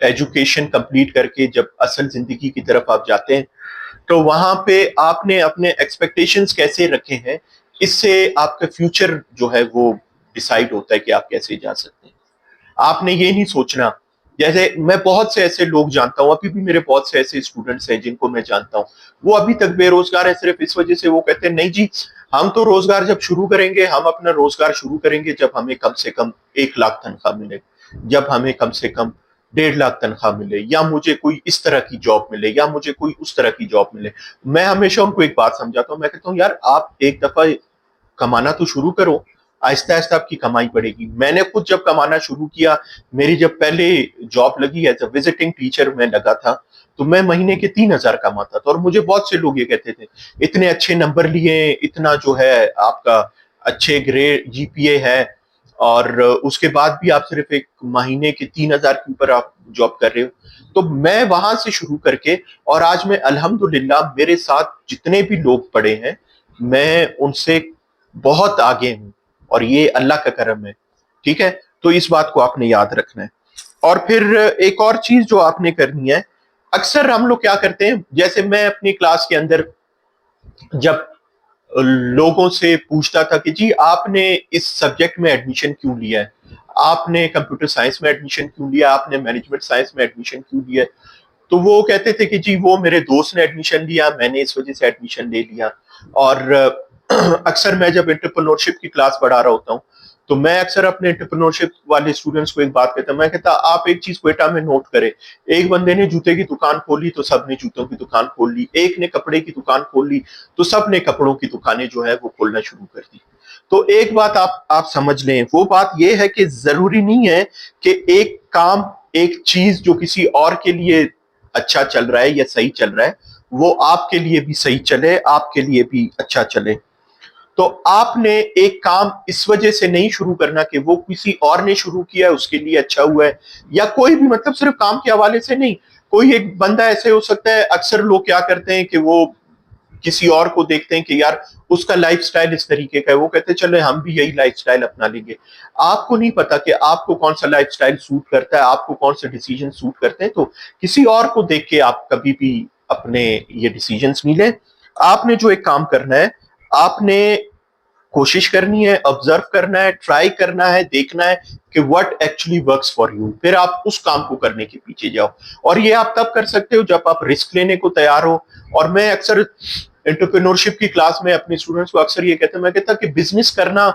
Education complete کر کے جب اصل زندگی کی طرف آپ جاتے ہیں تو وہاں پہ آپ نے اپنے ایکسپیکٹیشنز کیسے رکھے ہیں، اس سے آپ کا فیوچر جو ہے وہ ڈیسائیڈ ہوتا ہے کہ آپ کیسے جا سکتے ہیں. آپ نے یہ نہیں سوچنا. جیسے میں بہت سے ایسے لوگ جانتا ہوں، ابھی بھی میرے بہت سے ایسے اسٹوڈنٹس ہیں جن کو میں جانتا ہوں، وہ ابھی تک بے روزگار ہیں صرف اس وجہ سے وہ کہتے ہیں نہیں جی ہم تو روزگار جب شروع کریں گے، ہم اپنا روزگار شروع کریں گے جب ہمیں کم سے کم 1 لاکھ تنخواہ ملے، جب ہمیں کم سے کم 1.5 لاکھ تنخواہ ملے، یا مجھے کوئی اس طرح کی جاب ملے، یا مجھے کوئی اس طرح کی جاب ملے. میں ہمیشہ ان کو ایک بات سمجھاتا ہوں، میں کہتا ہوں یار آپ ایک دفعہ کمانا تو شروع کرو، آہستہ آہستہ آپ کی کمائی بڑھے گی. میں نے خود جب کمانا شروع کیا، میری جب پہلے جاب لگی ایز اے وزٹنگ ٹیچر میں لگا تھا، تو میں مہینے کے 3,000 کماتا تھا. اور مجھے بہت سے لوگ یہ کہتے تھے اتنے اچھے نمبر لیے، اتنا جو ہے آپ کا اچھے گریڈ جی پی اے ہے، اور اس کے بعد بھی آپ صرف ایک مہینے کے 3,000 کے اوپر آپ جاب کر رہے ہو. تو میں وہاں سے شروع کر کے، اور آج میں الحمدللہ میرے ساتھ جتنے بھی لوگ پڑے ہیں میں ان سے بہت آگے ہوں، اور یہ اللہ کا کرم ہے. ٹھیک ہے، تو اس بات کو آپ نے یاد رکھنا ہے. اور پھر ایک اور چیز جو آپ نے کرنی ہے، اکثر ہم لوگ کیا کرتے ہیں، جیسے میں اپنی کلاس کے اندر جب لوگوں سے پوچھتا تھا کہ جی آپ نے اس سبجیکٹ میں ایڈمیشن کیوں لیا ہے، آپ نے کمپیوٹر سائنس میں ایڈمیشن کیوں لیا، آپ نے مینجمنٹ سائنس میں ایڈمیشن کیوں لیا، تو وہ کہتے تھے کہ جی وہ میرے دوست نے ایڈمیشن لیا، میں نے اس وجہ سے ایڈمیشن لے لیا. اور اکثر میں جب انٹرپرنورشپ کی کلاس پڑھا رہا ہوتا ہوں تو میں اکثر اپنے انٹرپرنورشپ والے اسٹوڈنٹس کو ایک بات کہتا ہوں، میں کہتا آپ ایک چیز کوئٹہ میں نوٹ کرے، ایک بندے نے جوتے کی دکان کھولی تو سب نے جوتوں کی دکان کھول لی، ایک نے کپڑے کی دکان کھول لی تو سب نے کپڑوں کی دکانیں جو ہے وہ کھولنا شروع کر دی. تو ایک بات آپ سمجھ لیں، وہ بات یہ ہے کہ ضروری نہیں ہے کہ ایک کام، ایک چیز جو کسی اور کے لیے اچھا چل رہا ہے یا صحیح چل رہا ہے وہ آپ کے لیے بھی صحیح چلے، آپ کے لیے بھی اچھا چلے. تو آپ نے ایک کام اس وجہ سے نہیں شروع کرنا کہ وہ کسی اور نے شروع کیا ہے اس کے لیے اچھا ہوا ہے، یا کوئی بھی مطلب صرف کام کے حوالے سے نہیں. کوئی ایک بندہ ایسے ہو سکتا ہے، اکثر لوگ کیا کرتے ہیں کہ وہ کسی اور کو دیکھتے ہیں کہ یار اس کا لائف سٹائل اس طریقے کا ہے، وہ کہتے ہیں چلے ہم بھی یہی لائف سٹائل اپنا لیں گے. آپ کو نہیں پتا کہ آپ کو کون سا لائف سٹائل سوٹ کرتا ہے، آپ کو کون سے ڈیسیجن سوٹ کرتے ہیں. تو کسی اور کو دیکھ کے آپ کبھی بھی اپنے یہ ڈیسیجنز نہیں لیں. آپ نے جو ایک کام کرنا ہے، آپ نے کوشش کرنی ہے، آبزرو کرنا ہے، ٹرائی کرنا ہے، دیکھنا ہے کہ what actually works for you، پھر آپ اس کام کو کرنے کے پیچھے جاؤ. اور یہ آپ تب کر سکتے ہو جب آپ رسک لینے کو تیار ہو. اور میں اکثر انٹرپرینورشپ کی کلاس میں اپنے اسٹوڈنٹس کو اکثر یہ کہتا ہوں، میں کہتا کہ بزنس کرنا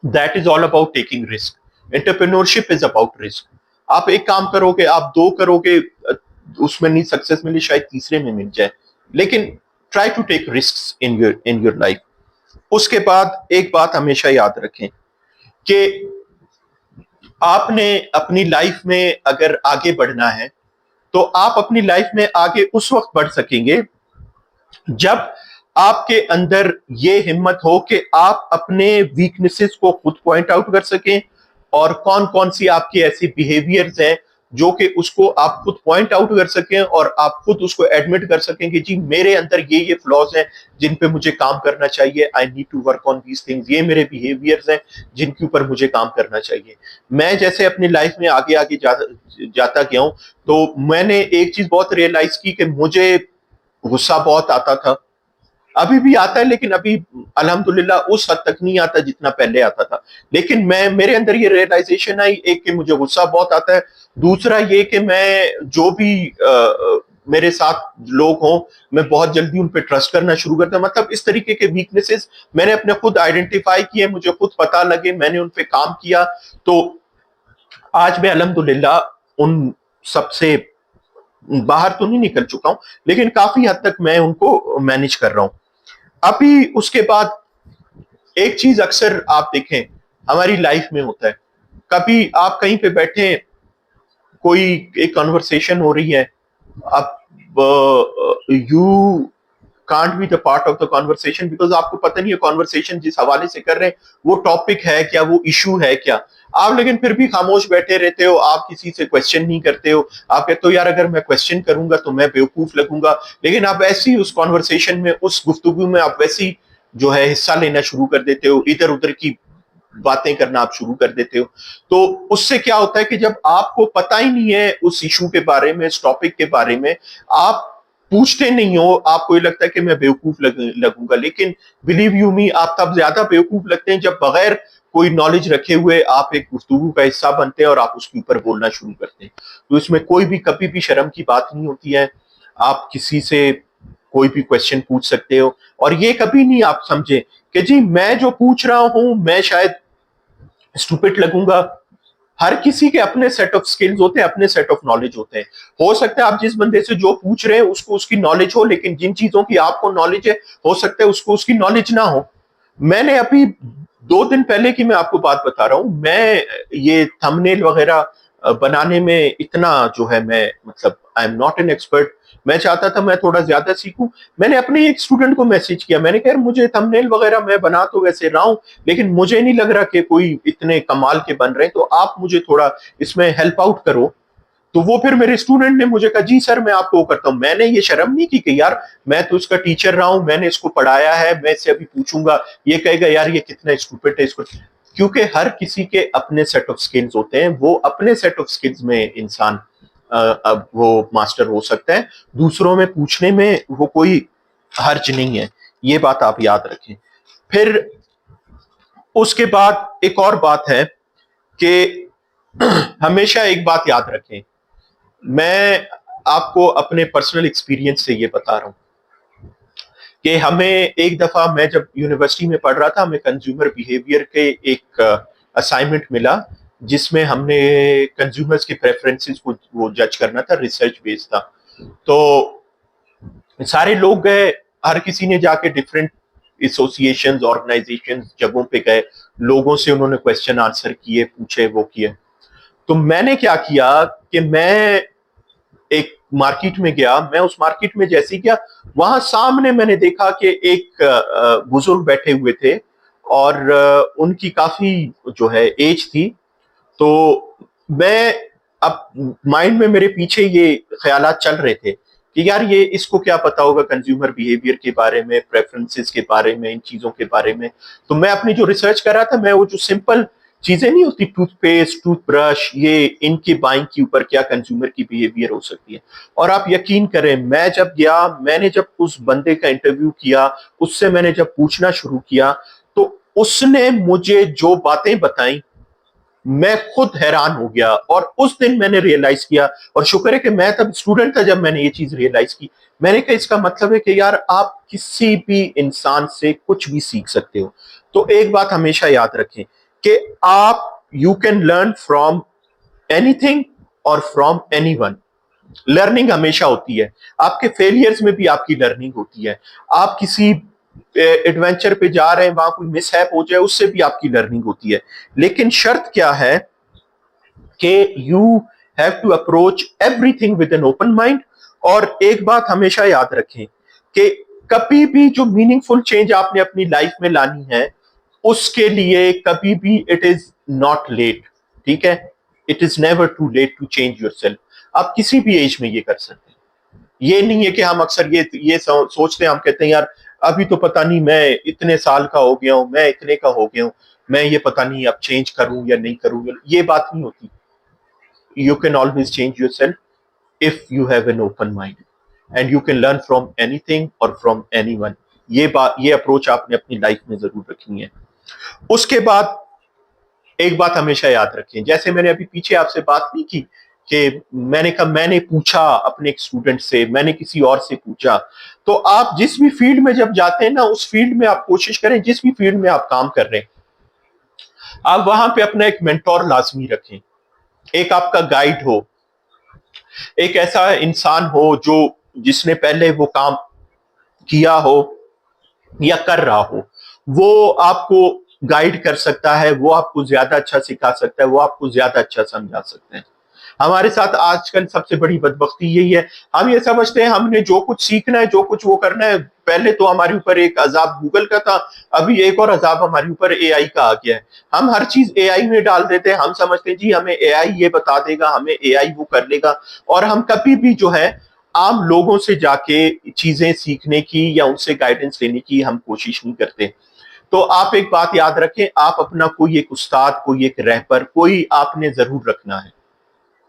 that is all about taking risk. Entrepreneurship is about risk. آپ ایک کام کرو گے، آپ 2 کرو گے، اس میں نہیں سکسیس ملی، شاید تیسرے میں مل جائے، لیکن try to take risks in your life. اس کے بعد ایک بات ہمیشہ یاد رکھیں کہ آپ نے اپنی لائف میں اگر آگے بڑھنا ہے تو آپ اپنی لائف میں آگے اس وقت بڑھ سکیں گے جب آپ کے اندر یہ ہمت ہو کہ آپ اپنے ویکنیسز کو خود پوائنٹ آؤٹ کر سکیں، اور کون کون سی آپ کی ایسی بیہیویئرز ہیں جو کہ اس کو آپ خود پوائنٹ آؤٹ کر سکیں اور آپ خود اس کو ایڈمٹ کر سکیں کہ جی میرے اندر یہ فلاز ہیں جن پہ مجھے کام کرنا چاہیے. I need to work on these things. یہ میرے بیہیویئرز ہیں جن کے اوپر مجھے کام کرنا چاہیے. میں جیسے اپنی لائف میں آگے آگے جاتا گیا ہوں تو میں نے ایک چیز بہت ریئلائز کی کہ مجھے غصہ بہت آتا تھا، ابھی بھی آتا ہے لیکن ابھی الحمدللہ اس حد تک نہیں آتا جتنا پہلے آتا تھا. لیکن میرے اندر یہ ریئلائزیشن آئی، ایک کہ مجھے غصہ بہت آتا ہے، دوسرا یہ کہ میں جو بھی میرے ساتھ لوگ ہوں میں بہت جلدی ان پہ ٹرسٹ کرنا شروع کرتا ہوں. مطلب اس طریقے کے ویکنیسز میں نے اپنے خود آئیڈینٹیفائی کیے، مجھے خود پتہ لگے، میں نے ان پہ کام کیا. تو آج میں الحمدللہ ان سب سے باہر تو نہیں نکل چکا ہوں لیکن کافی حد تک میں ان کو مینج کر رہا ہوں. ابھی اس کے بعد ایک چیز اکثر آپ دیکھیں ہماری لائف میں ہوتا ہے، کبھی آپ کہیں پہ بیٹھے، کوئی ایک کنورسیشن ہو رہی ہے، اب you can't be the part of the conversation because آپ کو پتہ نہیں ہے کانورسیشن جس حوالے سے کر رہے ہیں وہ ٹاپک ہے کیا، وہ ایشو ہے کیا. آپ لیکن پھر بھی خاموش بیٹھے رہتے ہو، آپ کسی سے کوشچن نہیں کرتے ہو. آپ کہتے ہو یار اگر میں کوشچن کروں گا تو میں بیوقوف لگوں گا، لیکن آپ ایسی اس کانورسیشن میں، اس گفتگو میں آپ ویسی جو ہے حصہ لینا شروع کر دیتے ہو، ادھر ادھر کی باتیں کرنا آپ شروع کر دیتے ہو. تو اس سے کیا ہوتا ہے کہ جب آپ کو پتہ ہی نہیں ہے اس ایشو کے بارے میں, اس ٹاپک کے بارے میں, آپ پوچھتے نہیں ہو, آپ کو یہ لگتا ہے کہ میں بیوقوف لگوں گا. لیکن بلیو یو می, آپ تب زیادہ بیوقوف لگتے ہیں جب بغیر کوئی نالج رکھے ہوئے آپ ایک گفتگو کا حصہ بنتے ہیں اور آپ اس کے اوپر بولنا شروع کرتے ہیں. تو اس میں کوئی بھی کبھی بھی شرم کی بات نہیں ہوتی ہے. آپ کسی سے کوئی بھی کوشچن پوچھ سکتے ہو, اور یہ کبھی نہیں آپ سمجھیں کہ جی میں جو پوچھ رہا ہوں میں شاید اسٹوپڈ لگوں گا. ہر کسی کے اپنے سیٹ آف سکلز ہوتے ہیں, اپنے سیٹ آف نالج ہوتے ہیں. ہو سکتا ہے آپ جس بندے سے جو پوچھ رہے ہیں اس کو اس کی نالج ہو, لیکن جن چیزوں کی آپ کو نالج ہے ہو سکتا ہے اس کو اس کی نالج نہ ہو. میں نے ابھی 2 دن پہلے کی میں آپ کو بات بتا رہا ہوں, میں یہ تھمبنیل وغیرہ بنانے میں اتنا جو ہے میں مطلب I am not an expert. میں چاہتا تھا میں تھوڑا زیادہ سیکھوں. میں نے اپنے ایک اسٹوڈنٹ کو میسج کیا, میں نے کہا مجھے تھمبنیل وغیرہ میں بنا تو ویسے رہا ہوں, لیکن مجھے نہیں لگ رہا کہ کوئی اتنے کمال کے بن رہے ہیں, تو آپ مجھے تھوڑا اس میں ہیلپ آؤٹ کرو. تو وہ پھر میرے اسٹوڈنٹ نے مجھے کہا جی سر میں آپ کو کرتا ہوں. میں نے یہ شرم نہیں کی کہ یار میں تو اس کا ٹیچر رہا ہوں, میں نے اس کو پڑھایا ہے, میں اس سے ابھی پوچھوں گا, یہ کہے گا یار یہ کتنا اسٹوپڈ ہے اس کو. کیونکہ ہر کسی کے اپنے سیٹ آف سکلز ہوتے ہیں, وہ اپنے سیٹ آف سکلز میں انسان اب وہ ماسٹر ہو سکتا ہے. دوسروں میں پوچھنے میں وہ کوئی حرج نہیں ہے, یہ بات آپ یاد رکھیں. پھر اس کے بعد ایک اور بات ہے کہ ہمیشہ ایک بات یاد رکھیں, میں آپ کو اپنے پرسنل ایکسپیرینس سے یہ بتا رہا ہوں کہ ہمیں ایک دفعہ, میں جب یونیورسٹی میں پڑھ رہا تھا, ہمیں کنزیومر بیہیویئر کے ایک اسائنمنٹ ملا جس میں ہم نے کنزیومرز کے پریفرنسز کو وہ جج کرنا تھا, ریسرچ بیس تھا. تو سارے لوگ گئے, ہر کسی نے جا کے ڈفرینٹ ایسوسیشنز, آرگنائزیشنز, جگہوں پہ گئے, لوگوں سے انہوں نے کویسچن آنسر کیے, پوچھے, وہ کیے. تو میں نے کیا کیا کہ میں ایک مارکیٹ میں گیا. میں اس مارکیٹ میں جیسے گیا, وہاں سامنے میں نے دیکھا کہ ایک بزرگ بیٹھے ہوئے تھے اور ان کی کافی جو ہے ایج تھی. تو میں اب مائنڈ میں میرے پیچھے یہ خیالات چل رہے تھے کہ یار یہ اس کو کیا پتا ہوگا کنزیومر بیہیویئر کے بارے میں, پریفرنسز کے بارے میں, ان چیزوں کے بارے میں. تو میں اپنی جو ریسرچ کر رہا تھا, میں وہ جو سمپل چیزیں نہیں ہوتی, ٹوتھ پیسٹ, ٹوتھ برش, یہ ان کی بائنگ کے اوپر کیا کنزیومر کی بیہیویئر ہو سکتی ہے. اور آپ یقین کریں, میں جب گیا, میں نے جب اس بندے کا انٹرویو کیا, اس سے میں نے جب پوچھنا شروع کیا, تو اس نے مجھے جو باتیں بتائیں میں خود حیران ہو گیا. اور اس دن میں نے ریئلائز کیا, اور شکر ہے کہ میں تب اسٹوڈنٹ تھا جب میں نے یہ چیز ریئلائز کی. میں نے کہا اس کا مطلب ہے کہ یار آپ کسی بھی انسان سے کچھ بھی سیکھ سکتے ہو. تو ایک بات ہمیشہ یاد رکھیں کہ آپ you can learn from any thing اور فرام اینی ون. لرننگ ہمیشہ ہوتی ہے, آپ کے فیلئرز میں بھی آپ کی لرننگ ہوتی ہے. آپ کسی ایڈونچر پہ جا رہے ہیں, وہاں کوئی مس ہیپ ہو جائے, اس سے بھی آپ کی لرننگ ہوتی ہے. لیکن شرط کیا ہے کہ you have to approach everything with an open mind. اور ایک بات ہمیشہ یاد رکھیں کہ کبھی بھی جو میننگ فل چینج آپ نے اپنی لائف میں لانی ہے, اس کے لیے کبھی بھی اٹ از ناٹ لیٹ. ٹھیک ہے, it is never too late to change yourself. آپ کسی بھی ایج میں یہ کر سکتے ہیں. یہ نہیں ہے کہ ہم اکثر یہ سوچتے ہیں, ہم کہتے ہیں یار ابھی تو پتہ نہیں, میں اتنے سال کا ہو گیا ہوں, میں اتنے کا ہو گیا ہوں, میں یہ پتہ نہیں اب چینج کروں یا نہیں کروں. یہ بات نہیں ہوتی. You can always change yourself if you have an open mind and you can learn from anything or from anyone. یہ اپروچ آپ نے اپنی لائف میں ضرور رکھنی ہے. اس کے بعد ایک بات ہمیشہ یاد رکھیں, جیسے میں نے ابھی پیچھے آپ سے بات نہیں کی کہ میں نے کہا میں نے پوچھا اپنے ایک اسٹوڈنٹ سے, میں نے کسی اور سے پوچھا. تو آپ جس بھی فیلڈ میں جب جاتے ہیں نا, اس فیلڈ میں آپ کوشش کریں, جس بھی فیلڈ میں آپ کام کر رہے ہیں, آپ وہاں پہ اپنا ایک مینٹور لازمی رکھیں, ایک آپ کا گائیڈ ہو, ایک ایسا انسان ہو جو جس نے پہلے وہ کام کیا ہو یا کر رہا ہو. وہ آپ کو گائیڈ کر سکتا ہے, وہ آپ کو زیادہ اچھا سکھا سکتا ہے, وہ آپ کو زیادہ اچھا سمجھا سکتے ہیں. ہمارے ساتھ آج کل سب سے بڑی بدبختی یہی ہے, ہم یہ سمجھتے ہیں ہم نے جو کچھ سیکھنا ہے, جو کچھ وہ کرنا ہے. پہلے تو ہمارے اوپر ایک عذاب گوگل کا تھا, ابھی ایک اور عذاب ہمارے اوپر اے آئی کا آ گیا ہے. ہم ہر چیز اے آئی میں ڈال دیتے ہیں, ہم سمجھتے ہیں جی ہمیں اے آئی یہ بتا دے گا, ہمیں اے آئی وہ کر لے گا. اور ہم کبھی بھی جو ہے عام لوگوں سے جا کے چیزیں سیکھنے کی یا ان سے گائیڈنس لینے کی ہم کوشش نہیں کرتے. تو آپ ایک بات یاد رکھیں، آپ اپنا کوئی ایک استاد، کوئی ایک رہبر، کوئی آپ نے ضرور رکھنا ہے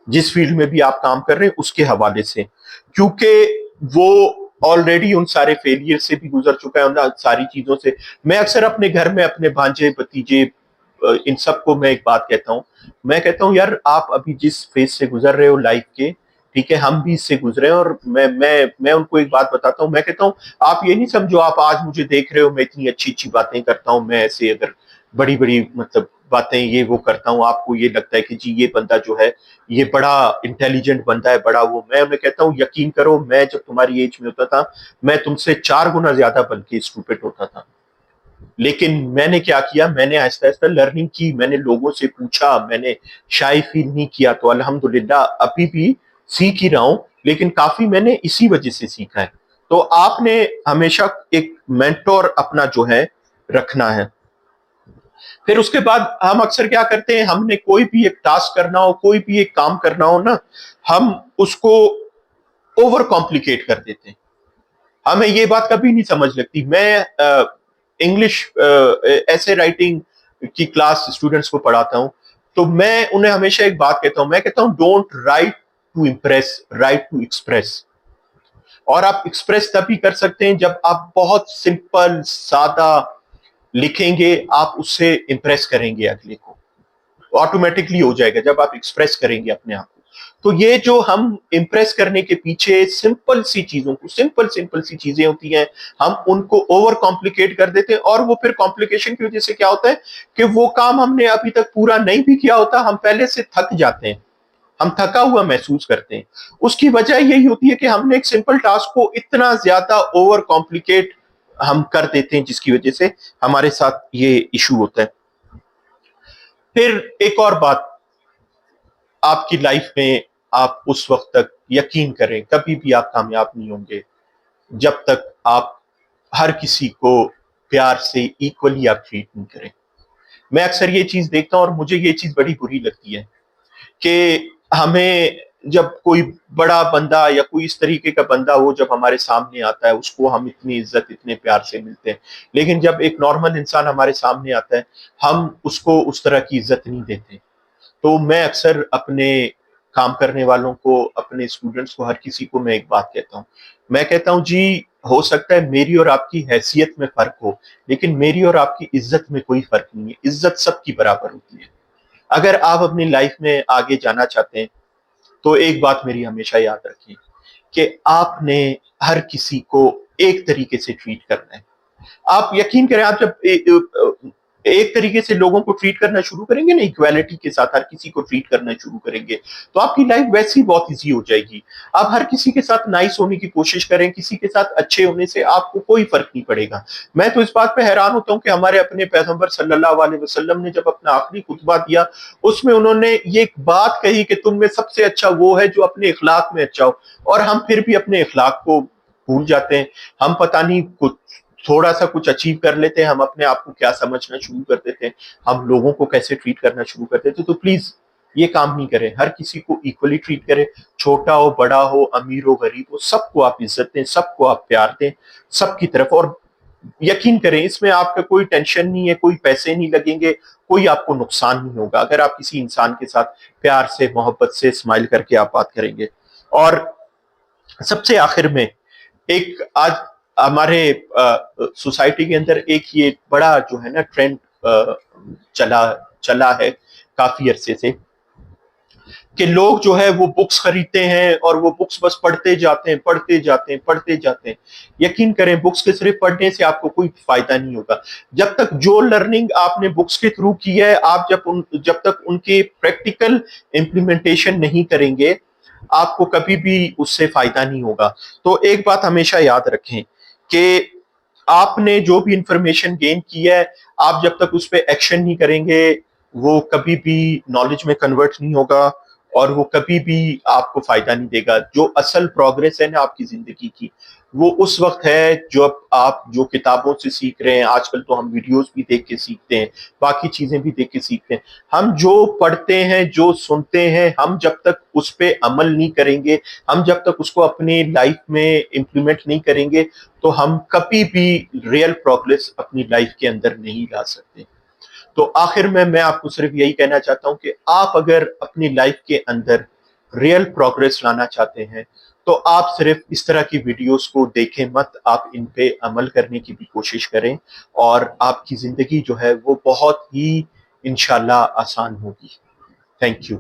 جس فیلڈ میں بھی آپ کام کر رہے ہیں اس کے حوالے سے، کیونکہ وہ آلریڈی ان سارے فیلئر سے بھی گزر چکا ہے، ان ساری چیزوں سے۔ میں اکثر اپنے گھر میں اپنے بھانجے بتیجے ان سب کو میں ایک بات کہتا ہوں، میں کہتا ہوں یار آپ ابھی جس فیز سے گزر رہے ہو لائف کے، ٹھیک ہے، ہم بھی اس سے گزرے ہیں، اور میں ان کو ایک بات بتاتا ہوں، میں کہتا ہوں آپ یہ نہیں سمجھو آپ آج مجھے دیکھ رہے ہو میں اتنی اچھی اچھی باتیں کرتا ہوں، میں ایسے اگر بڑی بڑی مطلب باتیں یہ وہ کرتا ہوں، آپ کو یہ لگتا ہے کہ جی یہ بندہ جو ہے یہ بڑا انٹیلیجنٹ بندہ ہے، بڑا وہ، میں انہیں کہتا ہوں یقین کرو میں جب تمہاری ایج میں ہوتا تھا میں تم سے 4 گنا زیادہ بلکہ اسٹوپڈ ہوتا تھا، لیکن میں نے کیا کیا، میں نے آہستہ آہستہ لرننگ کی، میں نے لوگوں سے پوچھا، میں نے شائع فیل نہیں کیا، تو الحمدللہ ابھی بھی سیکھ ہی رہا ہوں، لیکن کافی میں نے اسی وجہ سے سیکھا ہے۔ تو آپ نے ہمیشہ ایک مینٹور اپنا جو ہے رکھنا ہے۔ پھر اس کے بعد ہم اکثر کیا کرتے ہیں، ہم نے کوئی بھی ایک ٹاسک کرنا ہو، کوئی بھی ایک کام کرنا ہو نا، ہم اس کو اوور کمپلیکیٹ کر دیتے ہیں، ہمیں یہ بات کبھی نہیں سمجھ لگتی۔ میں انگلش ایسے رائٹنگ کی کلاس اسٹوڈنٹس کو پڑھاتا ہوں، تو میں انہیں ہمیشہ ایک بات کہتا ہوں، میں کہتا ہوں don't write to impress, write to express. اور آپ ایکسپریس تبھی کر سکتے ہیں جب آپ بہت سمپل سادہ لکھیں گے، آپ اس سے امپریس کریں گے اگلے کو، آٹومیٹکلی ہو جائے گا جب آپ ایکسپریس کریں گے اپنے آپ کو۔ تو یہ جو ہم امپریس کرنے کے پیچھے سمپل سی چیزوں کو، سمپل سی چیزیں ہوتی ہیں، ہم ان کو اوور کمپلیکیٹ کر دیتے ہیں، اور وہ پھر کمپلیکیشن کی وجہ سے کیا ہوتا ہے کہ وہ کام ہم نے ابھی تک پورا نہیں بھی کیا ہوتا، ہم پہلے سے تھک جاتے ہیں، ہم تھکا ہوا محسوس کرتے ہیں۔ اس کی وجہ یہی ہوتی ہے کہ ہم نے ایک سمپل ٹاسک کو اتنا زیادہ اوور کمپلیکیٹ ہم کر دیتے ہیں، جس کی وجہ سے ہمارے ساتھ یہ ایشو ہوتا ہے۔ پھر ایک اور بات، آپ کی لائف میں آپ اس وقت تک یقین کریں کبھی بھی آپ کامیاب نہیں ہوں گے جب تک آپ ہر کسی کو پیار سے ایکولی آپ ٹریٹ نہیں کریں۔ میں اکثر یہ چیز دیکھتا ہوں اور مجھے یہ چیز بڑی بری لگتی ہے کہ ہمیں جب کوئی بڑا بندہ یا کوئی اس طریقے کا بندہ ہو جب ہمارے سامنے آتا ہے، اس کو ہم اتنی عزت اتنے پیار سے ملتے ہیں، لیکن جب ایک نارمل انسان ہمارے سامنے آتا ہے ہم اس کو اس طرح کی عزت نہیں دیتے۔ تو میں اکثر اپنے کام کرنے والوں کو، اپنے اسٹوڈنٹس کو، ہر کسی کو میں ایک بات کہتا ہوں، میں کہتا ہوں جی ہو سکتا ہے میری اور آپ کی حیثیت میں فرق ہو، لیکن میری اور آپ کی عزت میں کوئی فرق نہیں ہے، عزت سب کی برابر ہوتی ہے۔ اگر آپ اپنی لائف میں آگے جانا چاہتے ہیں تو ایک بات میری ہمیشہ یاد رکھیں کہ آپ نے ہر کسی کو ایک طریقے سے ٹریٹ کرنا ہے۔ آپ یقین کریں، آپ جب ایک طریقے سے لوگوں کو ٹریٹ کرنا شروع کریں گے نا، ایکویلٹی کے ساتھ ہر کسی کو ٹریٹ کرنا شروع کریں گے، تو آپ کی لائف ویسی بہت ایزی ہو جائے گی۔ آپ ہر کسی کے ساتھ نائس ہونے کی کوشش کریں، کسی کے ساتھ اچھے ہونے سے آپ کو کوئی فرق نہیں پڑے گا۔ میں تو اس بات پہ حیران ہوتا ہوں کہ ہمارے اپنے پیغمبر صلی اللہ علیہ وسلم نے جب اپنا آخری خطبہ دیا، اس میں انہوں نے یہ ایک بات کہی کہ تم میں سب سے اچھا وہ ہے جو اپنے اخلاق میں اچھا ہو، اور ہم پھر بھی اپنے اخلاق کو بھول جاتے ہیں۔ ہم پتہ نہیں کچھ تھوڑا سا کچھ اچیو کر لیتے ہیں، ہم اپنے آپ کو کیا سمجھنا شروع کر دیتے ہیں، ہم لوگوں کو کیسے ٹریٹ کرنا شروع کر دیتے ہیں۔ تو پلیز یہ کام نہیں کریں، ہر کسی کو ایکولی ٹریٹ کریں، چھوٹا ہو بڑا ہو امیر ہو غریب ہو، سب کو آپ عزت دیں، سب کو آپ پیار دیں، سب کی طرف۔ اور یقین کریں اس میں آپ کا کوئی ٹینشن نہیں ہے، کوئی پیسے نہیں لگیں گے، کوئی آپ کو نقصان نہیں ہوگا اگر آپ کسی انسان کے ساتھ پیار سے، محبت سے، اسمائل کر کے آپ بات کریں گے۔ اور سب سے آخر میں ایک آج ہمارے سوسائٹی کے اندر ایک یہ بڑا جو ہے نا ٹرینڈ چلا ہے کافی عرصے سے، کہ لوگ جو ہے وہ بکس خریدتے ہیں اور وہ بکس بس پڑھتے جاتے ہیں، پڑھتے جاتے ہیں۔ یقین کریں بکس کے صرف پڑھنے سے آپ کو کوئی فائدہ نہیں ہوگا، جب تک جو لرننگ آپ نے بکس کے تھرو کی ہے، آپ جب تک ان کی پریکٹیکل امپلیمنٹیشن نہیں کریں گے آپ کو کبھی بھی اس سے فائدہ نہیں ہوگا۔ تو ایک بات ہمیشہ یاد رکھیں کہ آپ نے جو بھی انفارمیشن گین کی ہے، آپ جب تک اس پہ ایکشن نہیں کریں گے وہ کبھی بھی نالج میں کنورٹ نہیں ہوگا، اور وہ کبھی بھی آپ کو فائدہ نہیں دے گا. جو اصل پروگرس ہے نا آپ کی زندگی کی، وہ اس وقت ہے جب آپ جو کتابوں سے سیکھ رہے ہیں. آج کل تو ہم ویڈیوز بھی دیکھ کے سیکھتے ہیں، باقی چیزیں بھی دیکھ کے سیکھتے ہیں. ہم جو پڑھتے ہیں، جو سنتے ہیں، ہم جب تک اس پہ عمل نہیں کریں گے، ہم جب تک اس کو اپنی لائف میں امپلیمنٹ نہیں کریں گے، تو ہم کبھی بھی ریئل پروگرس اپنی لائف کے اندر نہیں لا سکتے. تو آخر میں آپ کو صرف یہی کہنا چاہتا ہوں کہ آپ اگر اپنی لائف کے اندر ریئل پروگرس لانا چاہتے ہیں تو آپ صرف اس طرح کی ویڈیوز کو دیکھیں مت، آپ ان پہ عمل کرنے کی بھی کوشش کریں، اور آپ کی زندگی جو ہے وہ بہت ہی انشاءاللہ آسان ہوگی. Thank you.